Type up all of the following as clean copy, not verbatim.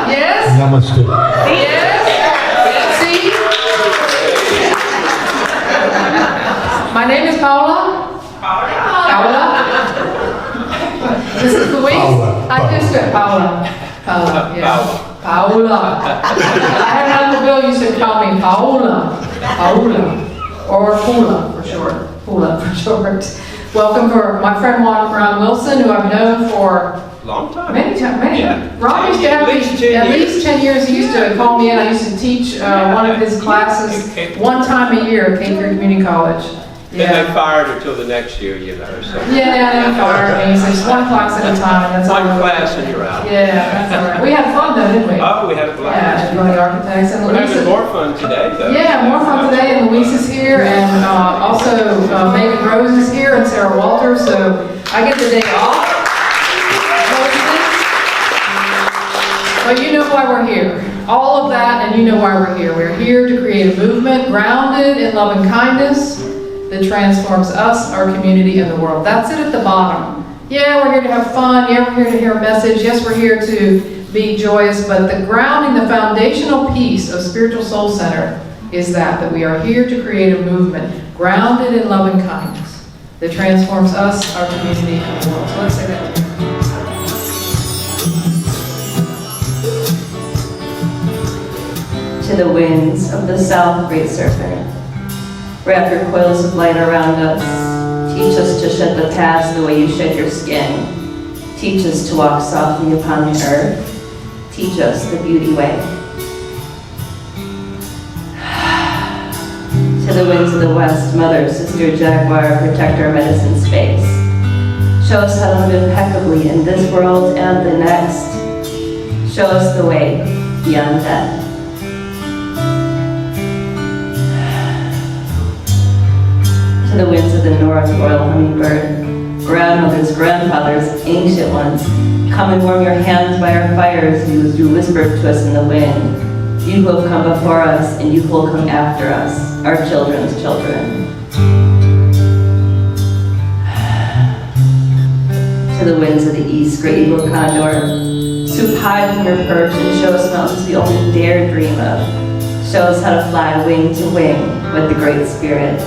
Yes? Namaste. Yes? See? My name is Paula. Paula? This is Louise. I just said Paula. Paula, yes. Paula. I had another bill, you said call me Paula. Paula. Or Pula for short. Pula for short. Welcome for my friend Ron Wilson, who I've known for long time. many times. Yeah. Ron used to have at least 10 years. He used to call me in. I used to teach one of his classes one time a year at Cape Fear Community College. Then they fired her till the next year, you know. So. Yeah, they fired me. So just one class at a time. And that's One all. class and you're out. Yeah, that's all right. We had fun though, didn't we? Oh, we had a blast. Yeah, the architects and We're having Louisa. more fun today, though. Yeah, more fun today, and Louise is here, and also Megan Rose is here, and Sarah Walters, so I get the day off. But you know why we're here. All of that, and you know why we're here. We're here to create a movement grounded in love and kindness that transforms us, our community, and the world. That's it at the bottom. Yeah, we're here to have fun. Yeah, we're here to hear a message. Yes, we're here to be joyous, but the grounding, the foundational piece of Spiritual Soul Center is that we are here to create a movement grounded in love and kindness that transforms us, our community, and the world. So let's say that together. To the winds of the south, great serpent, wrap your coils of light around us. Teach us to shed the past the way you shed your skin. Teach us to walk softly upon the earth. Teach us the beauty way. To the winds of the west, mother, sister, jaguar, protector, medicine, space. Show us how to live impeccably in this world and the next. Show us the way beyond death. To the winds of the north, royal hummingbird, grandmothers, grandfathers, ancient ones, come and warm your hands by our fires, you whispered to us in the wind. You who have come before us, and you who will come after us, our children's children. To the winds of the east, great eagle condor, swoop high from your perch and show us mountains we only dare dream of. Show us how to fly wing to wing with the Great Spirit.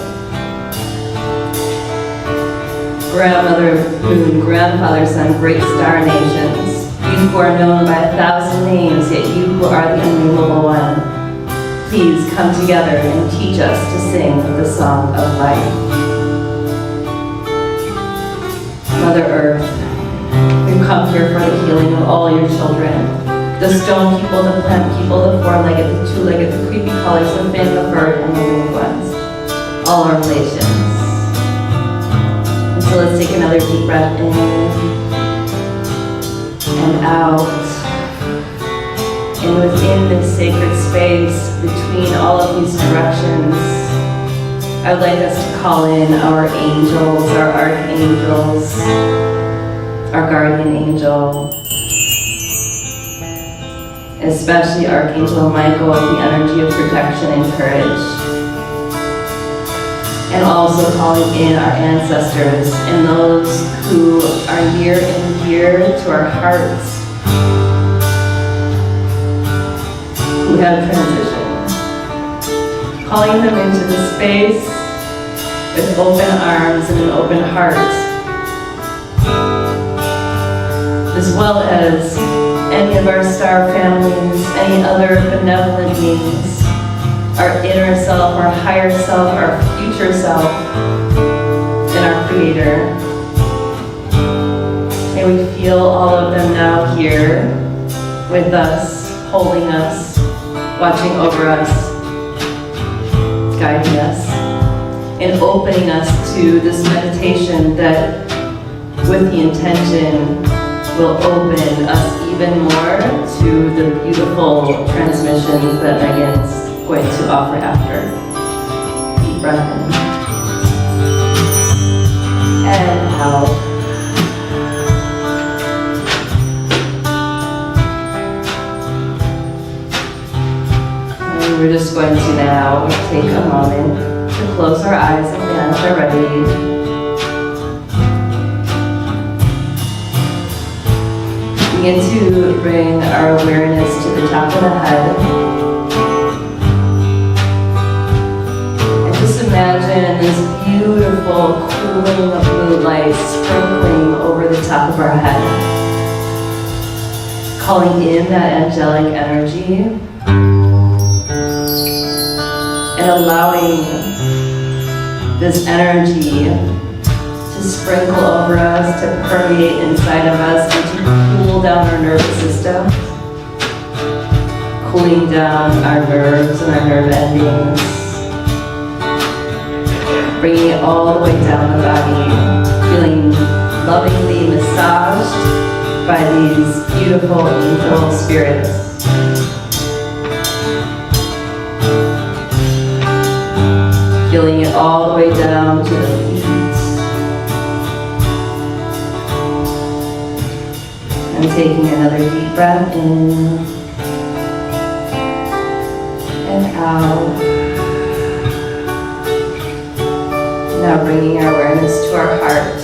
Grandmother, moon, grandfather, son, great star nations, you who are known by 1,000 names, yet you who are the unnameable one, please come together and teach us to sing the song of life. Mother Earth, we've come here for the healing of all your children, the stone people, the plant people, the four-legged, the two-legged, the creepy crawlers, the fin, the bird, and the winged ones, all our relations. So let's take another deep breath in and out. And within this sacred space, between all of these directions, I would like us to call in our angels, our archangels, our guardian angel, especially Archangel Michael with the energy of protection and courage. And also calling in our ancestors and those who are near and dear to our hearts, who have transitioned. Calling them into the space with open arms and an open heart, as well as any of our star families, any other benevolent beings, our inner self, our higher self, our future self, and our Creator. May we feel all of them now here with us, holding us, watching over us, guiding us, and opening us to this meditation that, with the intention, will open us even more to the beautiful transmissions that Megan's going to offer after. Deep breath in. out. And we're just going to now take a moment to close our eyes if the hands are ready. Begin to bring our awareness to the top of the head. And just imagine this beautiful, cooling moonlight sprinkling over the top of our head. Calling in that angelic energy and allowing this energy to sprinkle over us, to permeate inside of us, and to cool down our nervous system, cooling down our nerves and our nerve endings, bringing it all the way down the body, feeling lovingly massaged by these beautiful angel spirits. Feeling it all the way down to the feet. And taking another deep breath in and out. Now bringing our awareness to our heart.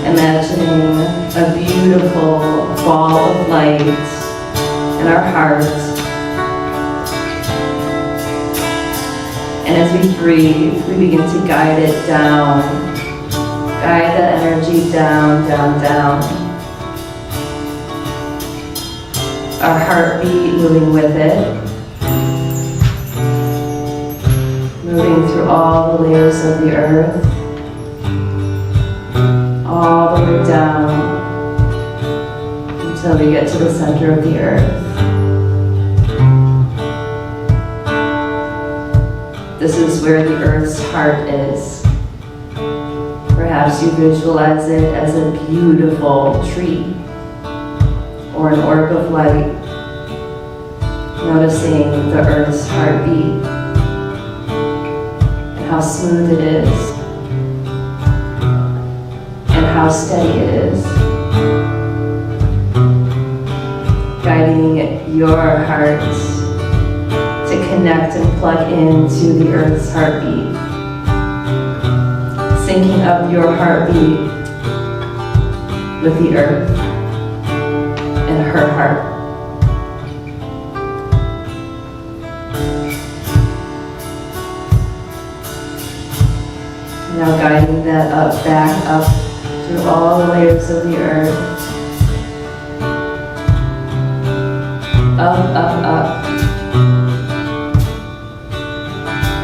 Imagining a beautiful ball of light in our heart. And as we breathe, we begin to guide it down. Guide that energy down, down, down. Our heartbeat moving with it. Moving through all the layers of the earth. All the way down until we get to the center of the earth. This is where the earth's heart is. Perhaps you visualize it as a beautiful tree or an orb of light, noticing the earth's heartbeat and how smooth it is and how steady it is, guiding your heart to connect and plug into the earth's heartbeat. Syncing up your heartbeat with the earth and her heart. Now guiding that up, back up through all the layers of the earth. Up, up, up.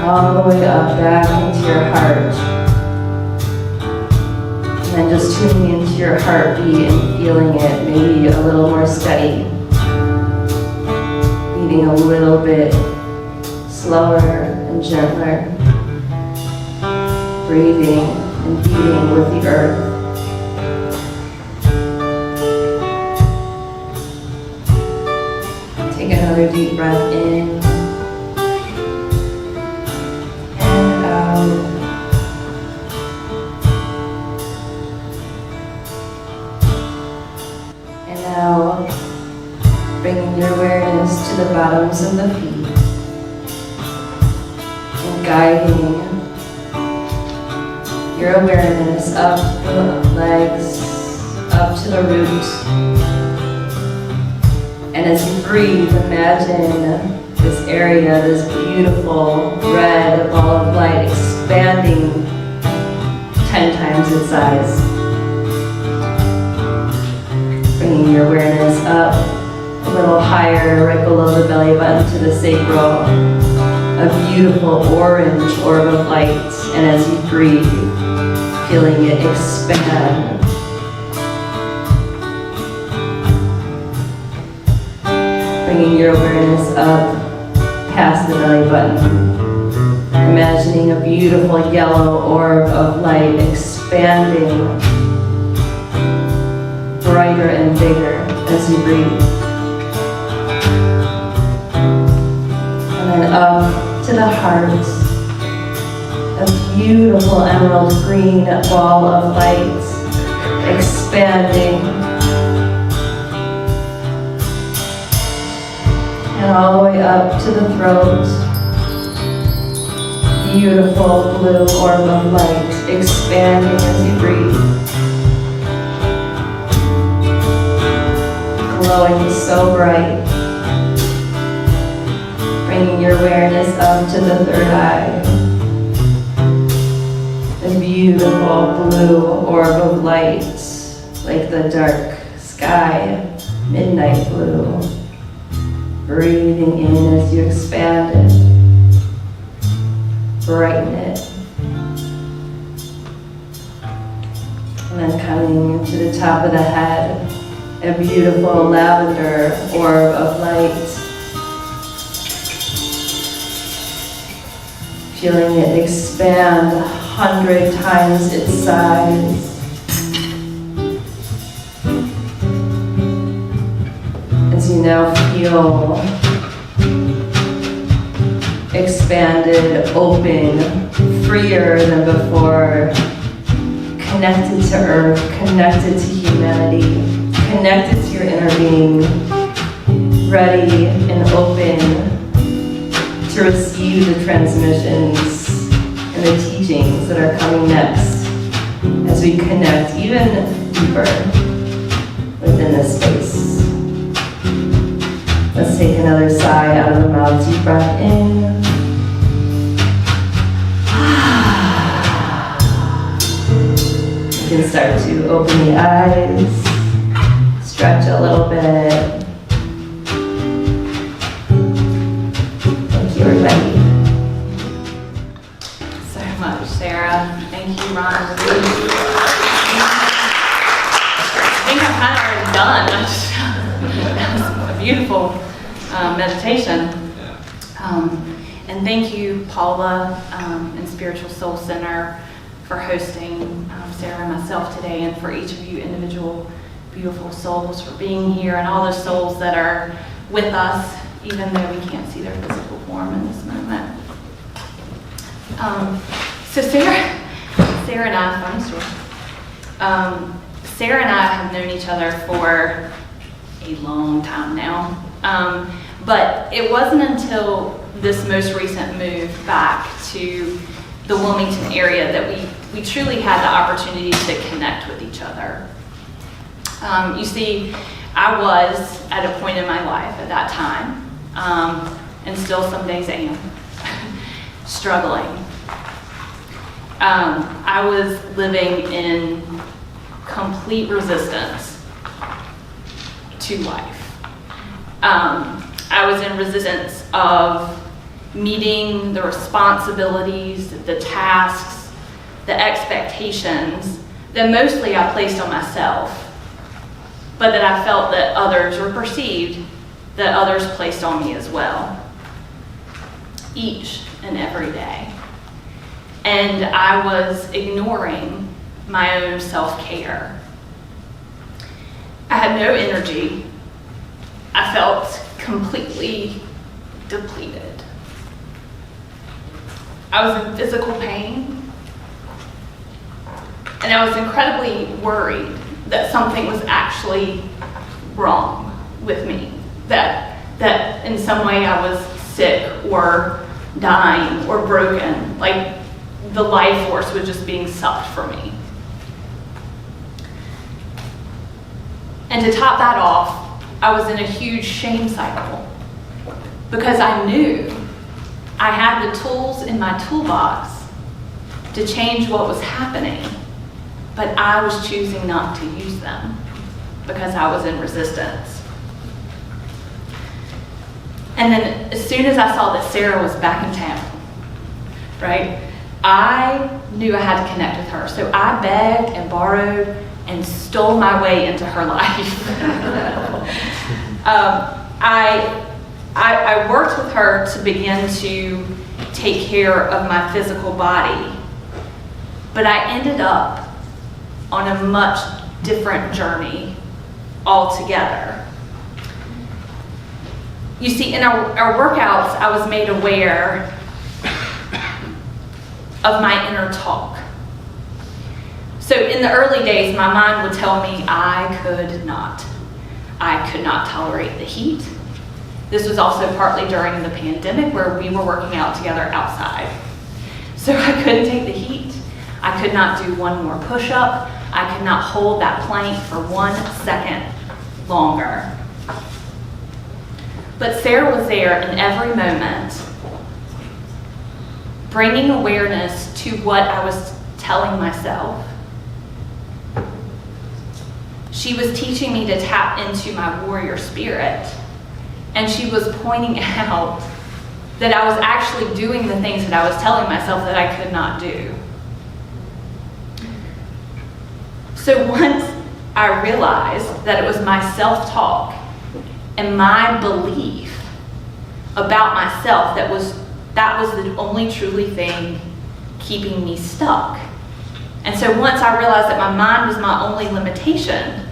All the way up, back into your heart. And then just tuning into your heartbeat and feeling it, maybe a little more steady. Beating a little bit slower and gentler. Breathing and beating with the earth. Take another deep breath in. And out. And now, bringing your awareness to the bottoms of the feet and guiding your awareness up the legs, up to the roots. And as you breathe, imagine this area, this beautiful red ball of light expanding 10 times its size. Bringing your awareness up a little higher, right below the belly button to the sacral. A beautiful orange orb of light. And as you breathe, feeling it expand. Bringing your awareness up past the belly button. Imagining a beautiful yellow orb of light expanding brighter and bigger as you breathe. And then up to the heart. A beautiful emerald green ball of light, expanding. And all the way up to the throat. Beautiful blue orb of light, expanding as you breathe. Glowing so bright. Bringing your awareness up to the third eye. A beautiful blue orb of light, like the dark sky, midnight blue. Breathing in as you expand it, brighten it. And then coming to the top of the head, a beautiful lavender orb of light. Feeling it expand 100 times its size. As you now feel expanded, open, freer than before, connected to earth, connected to humanity, connected to your inner being, ready and open to receive the transmissions and the teachings that are coming next as we connect even deeper within this space. Let's take another sigh out of the mouth. Deep breath in. You can start to open the eyes, stretch a little bit. Thank you, everybody. So much, Sarah. Thank you, Ron. I think I'm kind of already done. That was a beautiful meditation. And thank you, Paula and Spiritual Soul Center, for hosting Sarah and myself today, and for each of you individual beautiful souls for being here, and all the souls that are with us, even though we can't see their physical form in this moment. So Sarah and I, funny story. Sarah and I have known each other for a long time now. But it wasn't until this most recent move back to the Wilmington area that we truly had the opportunity to connect with each other. You see, I was at a point in my life at that time, and still some days am, struggling. I was living in complete resistance to life. I was in resistance of meeting the responsibilities, the tasks, the expectations that mostly I placed on myself, but that I felt that others, or perceived that others placed on me as well, each and every day. And I was ignoring my own self-care. I had no energy. I felt completely depleted. I was in physical pain, and I was incredibly worried that something was actually wrong with me, that in some way I was sick or dying or broken, like the life force was just being sucked from me. And to top that off, I was in a huge shame cycle because I knew I had the tools in my toolbox to change what was happening, but I was choosing not to use them because I was in resistance. And then as soon as I saw that Sarah was back in town, right, I knew I had to connect with her. So I begged and borrowed and stole my way into her life. I worked with her to begin to take care of my physical body, but I ended up on a much different journey altogether. You see, in our workouts, I was made aware of my inner talk. So in the early days, my mind would tell me I could not tolerate the heat. This was also partly during the pandemic where we were working out together outside. So I couldn't take the heat. I could not do one more push-up. I could not hold that plank for 1 second longer. But Sarah was there in every moment, bringing awareness to what I was telling myself. She was teaching me to tap into my warrior spirit, and she was pointing out that I was actually doing the things that I was telling myself that I could not do. So once I realized that it was my self-talk and my belief about myself that was the only truly thing keeping me stuck. And so once I realized that my mind was my only limitation,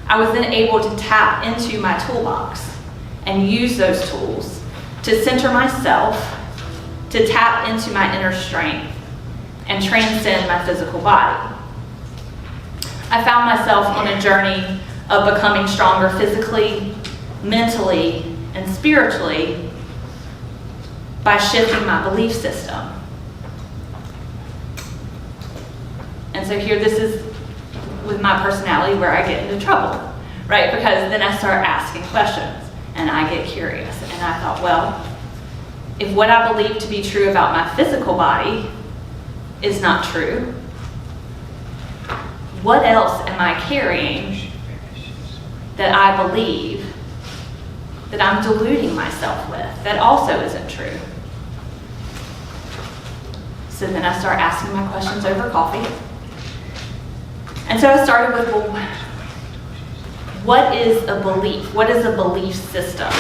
I was then able to tap into my toolbox and use those tools to center myself, to tap into my inner strength, and transcend my physical body. I found myself on a journey of becoming stronger physically, mentally, and spiritually by shifting my belief system. And so here, this is with my personality where I get into trouble, right? Because then I start asking questions and I get curious. And I thought, well, if what I believe to be true about my physical body is not true, what else am I carrying that I believe that I'm deluding myself with that also isn't true? So then I start asking my questions over coffee. And so I started with, well, what is a belief? What is a belief system?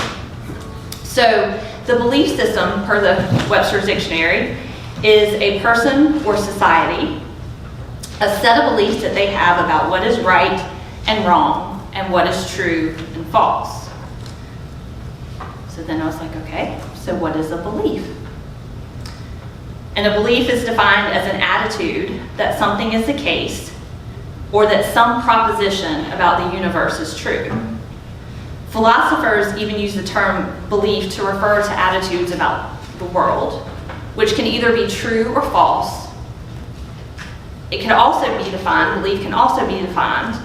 So the belief system, per the Webster's Dictionary, is a person or society, a set of beliefs that they have about what is right and wrong and what is true and false. So then I was like, okay, so what is a belief? And a belief is defined as an attitude that something is the case or that some proposition about the universe is true. Philosophers even use the term belief to refer to attitudes about the world, which can either be true or false. It can also be defined, belief can also be defined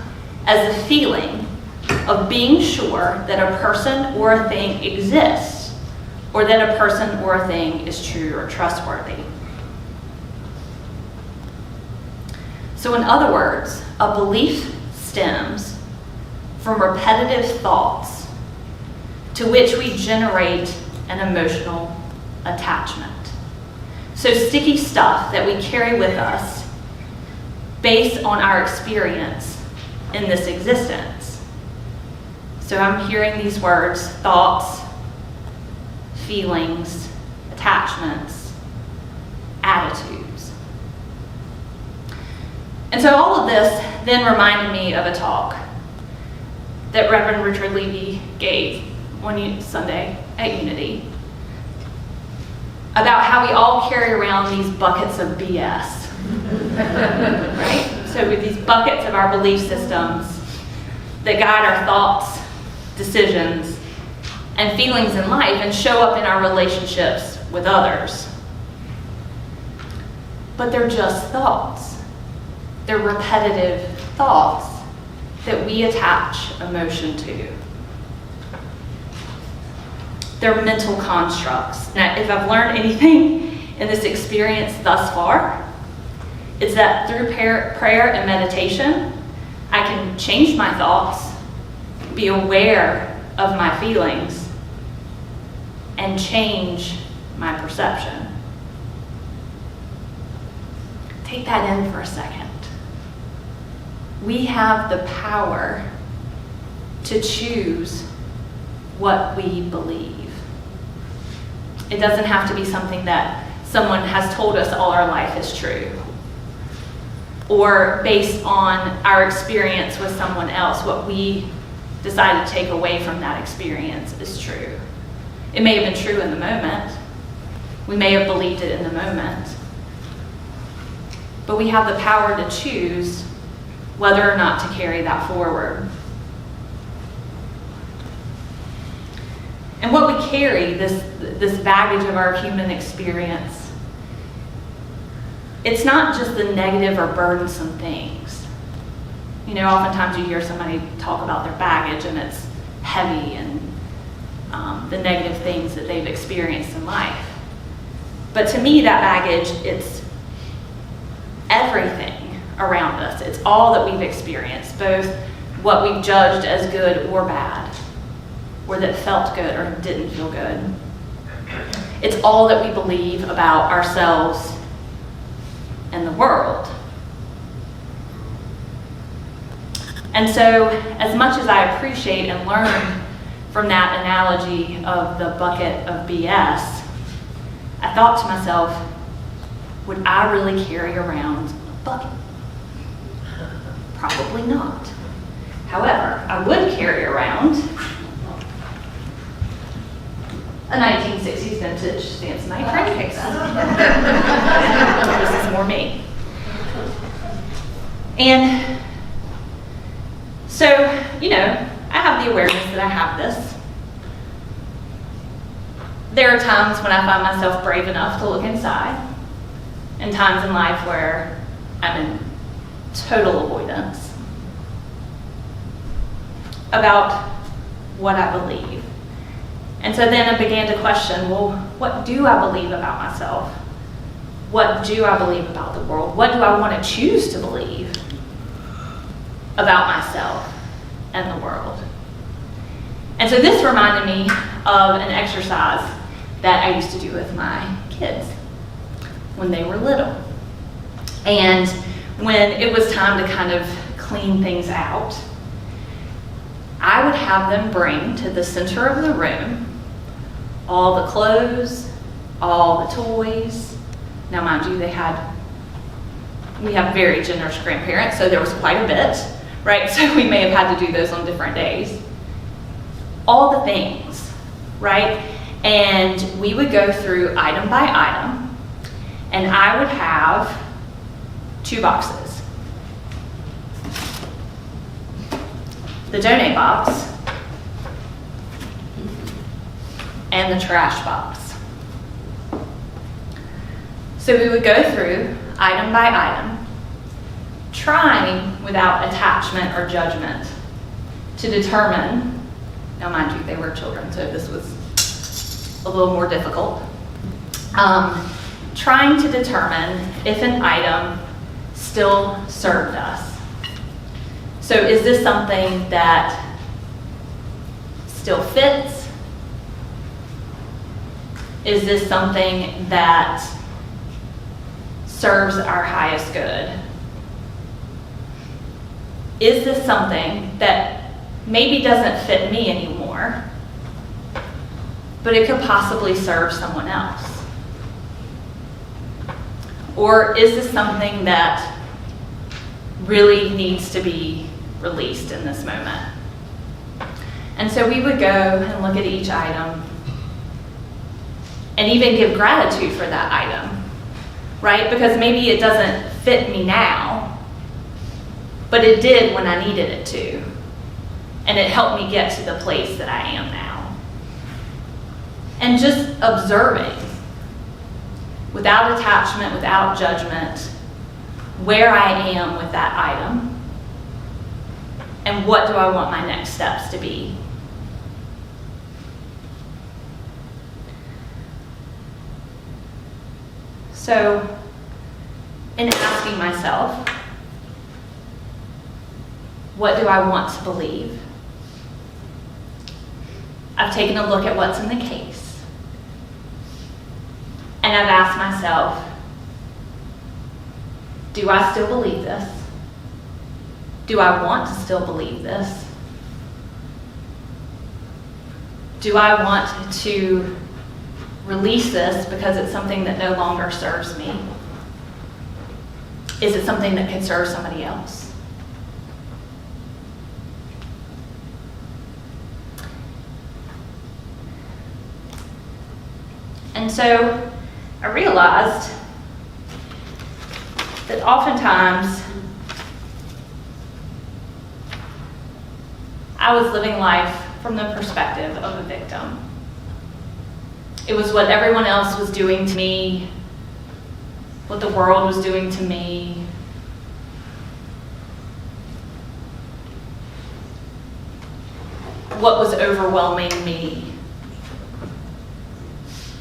as the feeling of being sure that a person or a thing exists, or that a person or a thing is true or trustworthy. So in other words, a belief stems from repetitive thoughts to which we generate an emotional attachment. So sticky stuff that we carry with us based on our experience in this existence. So I'm hearing these words: thoughts, feelings, attachments, attitudes. And so all of this then reminded me of a talk that Reverend Richard Levy gave one Sunday at Unity about how we all carry around these buckets of BS. Right? So with these buckets of our belief systems that guide our thoughts, decisions, and feelings in life and show up in our relationships with others. But they're just thoughts. They're repetitive thoughts that we attach emotion to. They're mental constructs. Now, if I've learned anything in this experience thus far, it's that through prayer and meditation, I can change my thoughts, be aware of my feelings, and change my perception. Take that in for a second. We have the power to choose what we believe. It doesn't have to be something that someone has told us all our life is true, or based on our experience with someone else, what we decide to take away from that experience is true. It may have been true in the moment. We may have believed it in the moment. but we have the power to choose whether or not to carry that forward. And what we carry, this baggage of our human experience, it's not just the negative or burdensome things. You know, oftentimes you hear somebody talk about their baggage and it's heavy and the negative things that they've experienced in life. But to me, that baggage, it's everything around us. It's all that we've experienced, both what we've judged as good or bad, or that felt good or didn't feel good. It's all that we believe about ourselves and the world. And so, as much as I appreciate and learn from that analogy of the bucket of BS, I thought to myself, would I really carry around a bucket? Probably not. However, I would carry around a 1960s vintage Samsonite train case. This is more me. And so, you know, I have the awareness that I have this. There are times when I find myself brave enough to look inside, and times in life where I'm in total avoidance about what I believe. And so then I began to question, well, what do I believe about myself? What do I believe about the world? What do I want to choose to believe about myself and the world? And so this reminded me of an exercise that I used to do with my kids when they were little. And when it was time to kind of clean things out, I would have them bring to the center of the room all the clothes, all the toys. Now, mind you, we have very generous grandparents, so there was quite a bit, right? So we may have had to do those on different days. All the things, right? And we would go through item by item, and I would have 2 boxes. The donate box and the trash box. So we would go through item by item, trying without attachment or judgment to determine, now mind you, they were children, so this was a little more difficult, trying to determine if an item still served us. So is this something that still fits? Is this something that serves our highest good? Is this something that maybe doesn't fit me anymore, but it could possibly serve someone else? Or is this something that really needs to be released in this moment? And so we would go and look at each item and even give gratitude for that item, right? Because maybe it doesn't fit me now, but it did when I needed it to. And it helped me get to the place that I am now. And just observing, without attachment, without judgment, where I am with that item, and what do I want my next steps to be. So, in asking myself, what do I want to believe? I've taken a look at what's in the case. And I've asked myself, do I still believe this? Do I want to still believe this? Do I want to release this because it's something that no longer serves me? Is it something that could serve somebody else? And so I realized that oftentimes I was living life from the perspective of a victim. It was what everyone else was doing to me, what the world was doing to me. What was overwhelming me.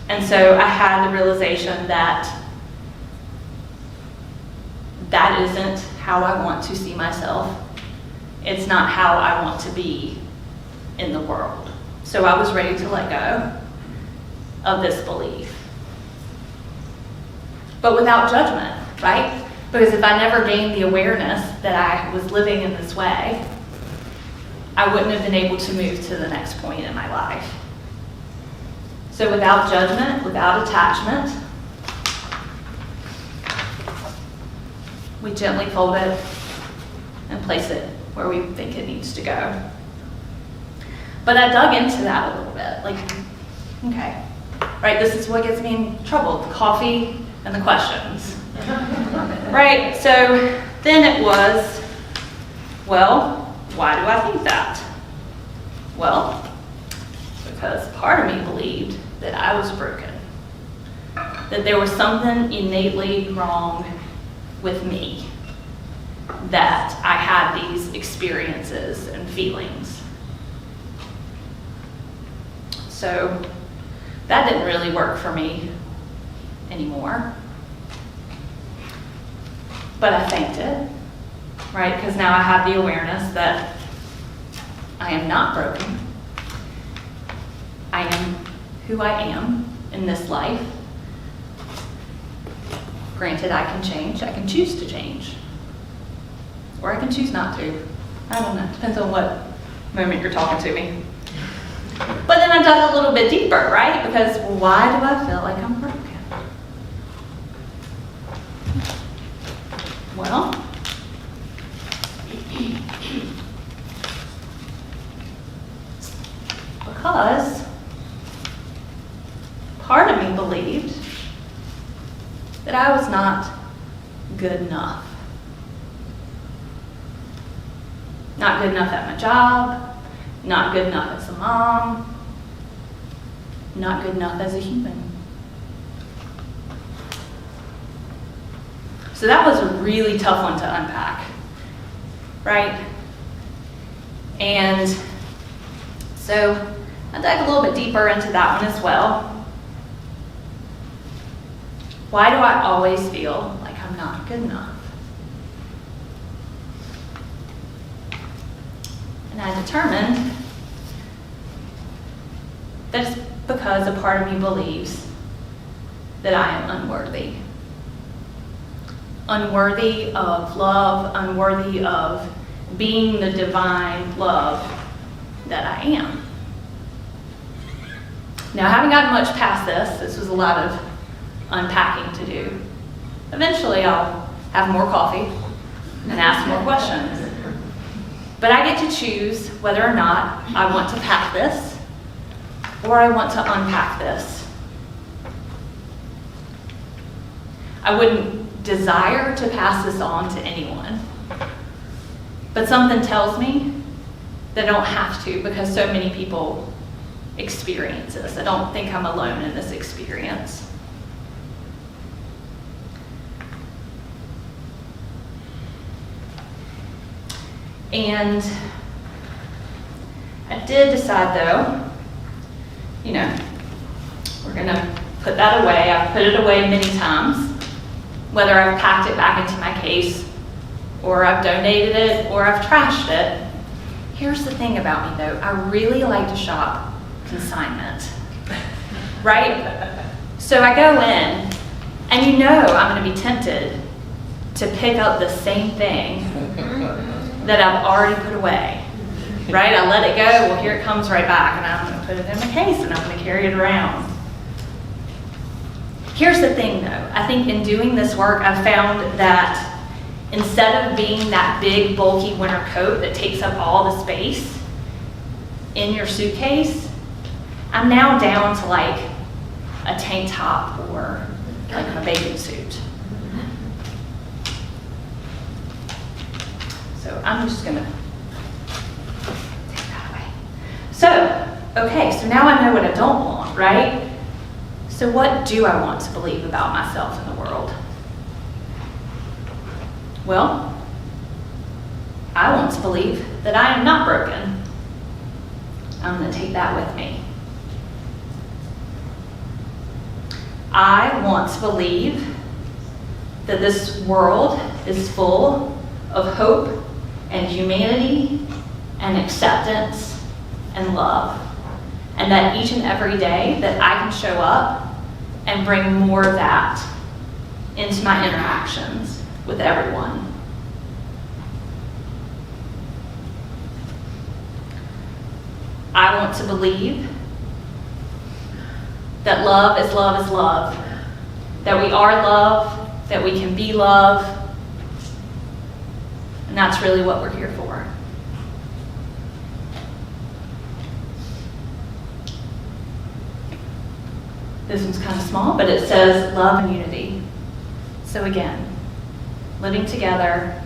And so I had the realization that that isn't how I want to see myself. It's not how I want to be in the world. So I was ready to let go of this belief. But without judgment, right? Because if I never gained the awareness that I was living in this way, I wouldn't have been able to move to the next point in my life. So without judgment, without attachment, we gently fold it and place it where we think it needs to go. But I dug into that a little bit, like, okay, right, this is what gets me in trouble, the coffee and the questions. Right, so then it was, well, why do I think that? Well, because part of me believed that I was broken, that there was something innately wrong with me, that I had these experiences and feelings. So that didn't really work for me anymore. But I thanked it, right? Because now I have the awareness that I am not broken. I am who I am in this life. Granted, I can change. I can choose to change. Or I can choose not to. I don't know. Depends on what moment you're talking to me. But then I dug a little bit deeper, right? Because why do I feel like I'm broken? Well, because part of me believed that I was not good enough. Not good enough at my job, not good enough as a mom, not good enough as a human. So that was a really tough one to unpack, right? And so I dug a little bit deeper into that one as well. Why do I always feel like I'm not good enough? And I determined that it's because a part of me believes that I am unworthy. Unworthy of love, unworthy of being the divine love that I am. Now, I haven't gotten much past this was a lot of unpacking to do. Eventually, I'll have more coffee and ask more questions. But I get to choose whether or not I want to pack this or I want to unpack this. I wouldn't desire to pass this on to anyone, but something tells me that I don't have to because so many people experience this. I don't think I'm alone in this experience. And I did decide though, we're gonna put that away. I've put it away many times, whether I've packed it back into my case or I've donated it or I've trashed it. Here's the thing about me though, I really like to shop consignment, right? So I go in and I'm gonna be tempted to pick up the same thing that I've already put away, right? I let it go, well here it comes right back and I'm gonna put it in my case and I'm gonna carry it around. Here's the thing though, I think in doing this work I've found that instead of being that big bulky winter coat that takes up all the space in your suitcase, I'm now down to like a tank top or like a bathing suit. I'm just gonna take that away. So, okay, so now I know what I don't want, right? So what do I want to believe about myself and the world? Well, I want to believe that I am not broken. I'm going to take that with me. I want to believe that this world is full of hope and humanity and acceptance and love. And that each and every day that I can show up and bring more of that into my interactions with everyone. I want to believe that love is love is love, that we are love, that we can be love, and that's really what we're here for. This one's kind of small, but it says love and unity. So again, living together,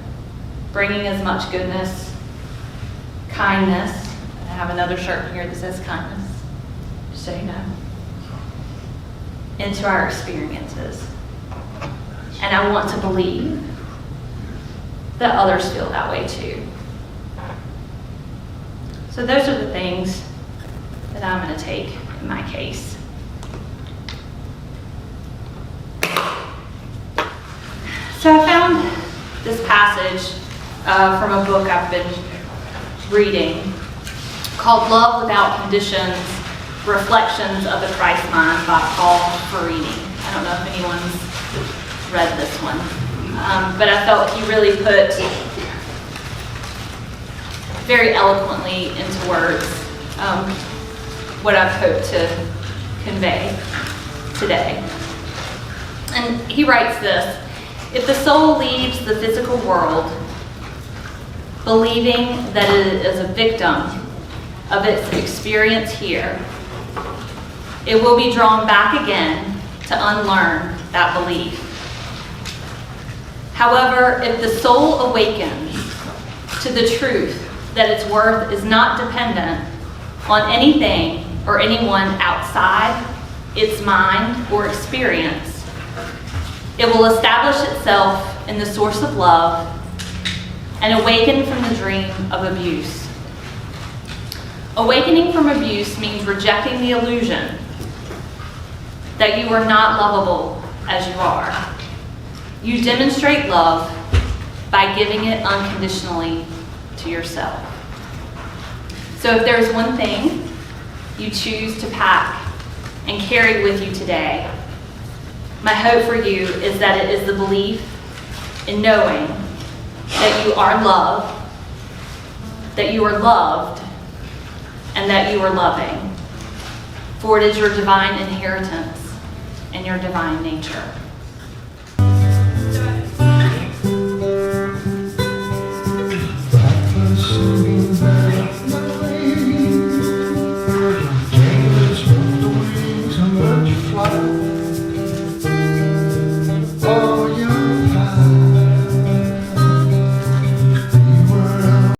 bringing as much goodness, kindness. I have another shirt here that says kindness, just so you know, into our experiences. And I want to believe that others feel that way too. So those are the things that I'm going to take in my case. So I found this passage from a book I've been reading called Love Without Conditions, Reflections of the Christ Mind by Paul Farini. I don't know if anyone's read this one, but I felt he really put very eloquently into words what I've hoped to convey today. And he writes this: if the soul leaves the physical world believing that it is a victim of its experience here, it will be drawn back again to unlearn that belief. However, if the soul awakens to the truth that its worth is not dependent on anything or anyone outside its mind or experience, it will establish itself in the source of love and awaken from the dream of abuse. Awakening from abuse means rejecting the illusion that you are not lovable as you are. You demonstrate love by giving it unconditionally to yourself. So if there's one thing you choose to pack and carry with you today, my hope for you is that it is the belief in knowing that you are loved, that you are loved, and that you are loving. For it is your divine inheritance and your divine nature.